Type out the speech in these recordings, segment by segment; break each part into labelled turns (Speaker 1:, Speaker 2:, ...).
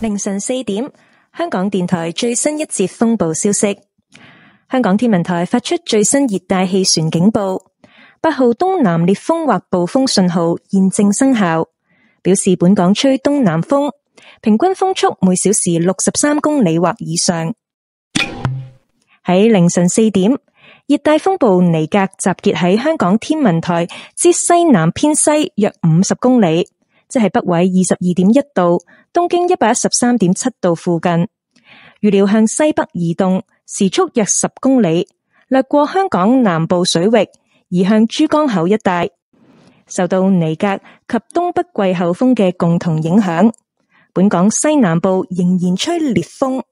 Speaker 1: 凌晨4點，香港電台最新一節風暴消息。香港天文台發出最新熱帶氣旋警報，8號東南烈風或暴風信號現正生效，表示本港吹東南風，平均風速每小時63公里或以上。喺凌晨4點，熱帶風暴尼格集結喺香港天文台之西南偏西約50公里，即係北緯22.1度、東經113.7度附近，預料向西北移動，時速約10公里，掠過香港南部水域，移向珠江口一帶。受到尼格及東北季候風嘅共同影響，本港西南部仍然吹烈風。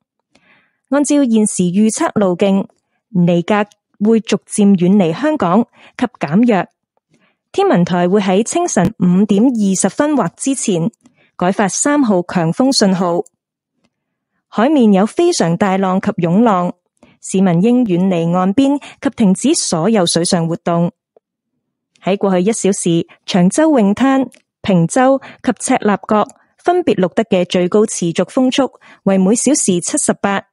Speaker 1: 按照現時預測路徑，尼格會逐漸遠離香港及減弱。天文台會喺清晨5點20分或之前改發3號強風信號。海面有非常大浪及湧浪，市民應遠離岸邊及停止所有水上活動。喺過去1小時，長洲泳灘、坪洲及赤鱲角分別錄得嘅最高持續風速為每小時78、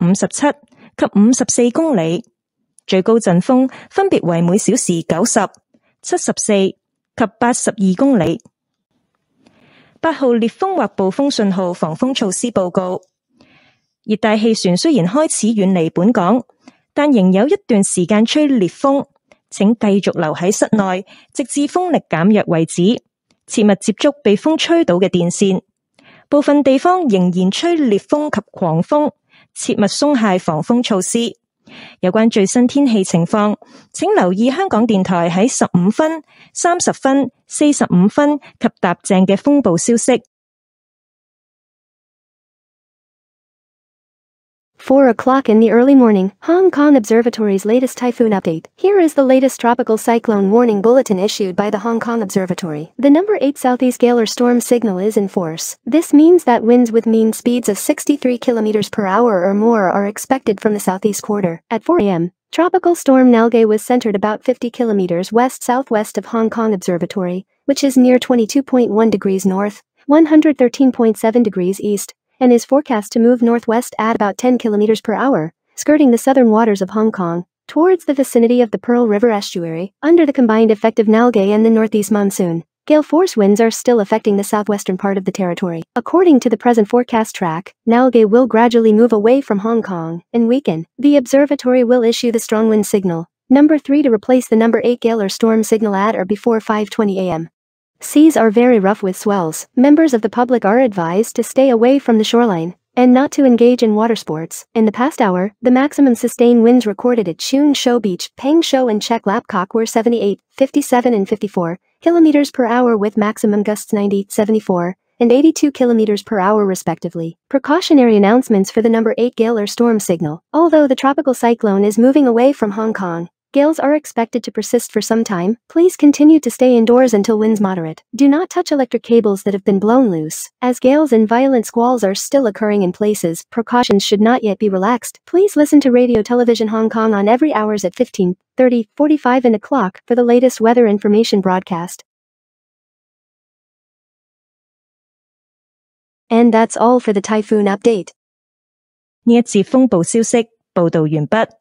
Speaker 1: 57及54公里，最高陣風分別為每小時90、74及82公里。8號烈風或暴風信號防風措施報告：熱帶氣旋雖然開始遠離本港，但仍有一段時間吹烈風，請繼續留喺室內，直至風力減弱為止。切勿接觸被風吹倒嘅電線。部分地方仍然吹烈風及狂風，切勿鬆懈防風措施。有關最新天氣情況，請留意香港電台喺15分、30分、45分及踏正嘅風暴消息。
Speaker 2: 4 o'clock in the early morning, Hong Kong Observatory's latest typhoon update. Here is the latest tropical cyclone warning bulletin issued by the Hong Kong Observatory. The number 8 southeast gale or storm signal is in force. This means that winds with mean speeds of 63 km per hour or more are expected from the southeast quarter. At 4 a.m., Tropical Storm Nalgae was centered about 50 km west-southwest of Hong Kong Observatory, which is near 22.1 degrees north, 113.7 degrees east, and is forecast to move northwest at about 10 km per hour, skirting the southern waters of Hong Kong, towards the vicinity of the Pearl River estuary, under the combined effect of Nalgae and the northeast monsoon. Gale force winds are still affecting the southwestern part of the territory. According to the present forecast track, Nalgae will gradually move away from Hong Kong and weaken. The observatory will issue the strong wind signal, number 3, to replace the number 8 gale or storm signal at or before 5:20 a.m. Seas are very rough with swells. Members of the public are advised to stay away from the shoreline and not to engage in water sports. In the past hour, the maximum sustained winds recorded at Chun Shou Beach, Peng Shou and Chek Lap Kok were 78, 57 and 54 km per hour with maximum gusts 90, 74, and 82 km per hour respectively. Precautionary announcements for the number 8 gale or storm signal. Although the tropical cyclone is moving away from Hong Kong, gales are expected to persist for some time. Please continue to stay indoors until winds moderate. Do not touch electric cables that have been blown loose. As gales and violent squalls are still occurring in places, precautions should not yet be relaxed. Please listen to Radio Television Hong Kong on every hours at 15, 30, 45 and o'clock for the latest weather information broadcast. And that's all for the typhoon update.
Speaker 1: 呢一節風暴消息報道完畢。